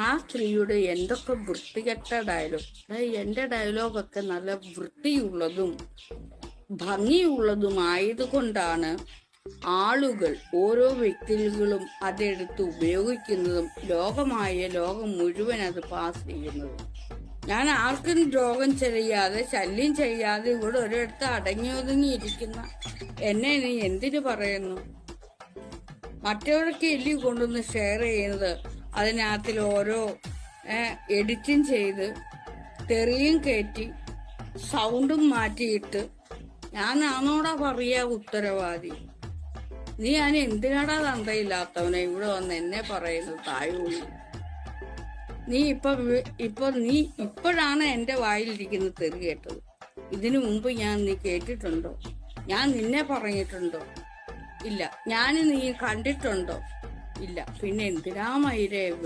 ആ സ്ത്രീയുടെ എന്തൊക്കെ വൃത്തികെട്ട ഡയലോഗ്. എന്റെ ഡയലോഗൊക്കെ നല്ല വൃത്തിയുള്ളതും ഭംഗിയുള്ളതുമായതുകൊണ്ടാണ് ആളുകൾ, ഓരോ വ്യക്തികളും അതെടുത്ത് ഉപയോഗിക്കുന്നതും ലോകം മുഴുവൻ അത് പാസ് ചെയ്യുന്നതും. ഞാൻ ആർക്കും ദ്രോഹം ചെയ്യാതെ ശല്യം ചെയ്യാതെ ഇവിടെ ഒരിടത്ത് അടങ്ങി ഒതുങ്ങിയിരിക്കുന്ന എന്നെ നീ എന്തിനു പറയുന്നു? മറ്റവരൊക്കെ എല്ലി കൊണ്ടുവന്ന് ഷെയർ ചെയ്യുന്നത്, അതിനകത്തിൽ ഓരോ എഡിറ്റിങ് ചെയ്ത് തെറിയും കയറ്റി സൗണ്ടും മാറ്റിയിട്ട് ഞാനാണോടാ പറയാ ഉത്തരവാദി? നീ ഞാൻ എന്തിനാടാ തന്തയില്ലാത്തവനെ ഇവിടെ വന്ന് എന്നെ പറയുന്നത് തായോളി? നീ നീ ഇപ്പോഴാണ് എന്റെ വായിലിരിക്കുന്ന തെറി കേട്ടത്. ഇതിനു മുമ്പ് നീ കേട്ടിട്ടുണ്ടോ? ഞാൻ നിന്നെ പറഞ്ഞിട്ടുണ്ടോ? ഇല്ല. നീ കണ്ടിട്ടുണ്ടോ? ഇല്ല. പിന്നെ എന്തിനാ മയിരേ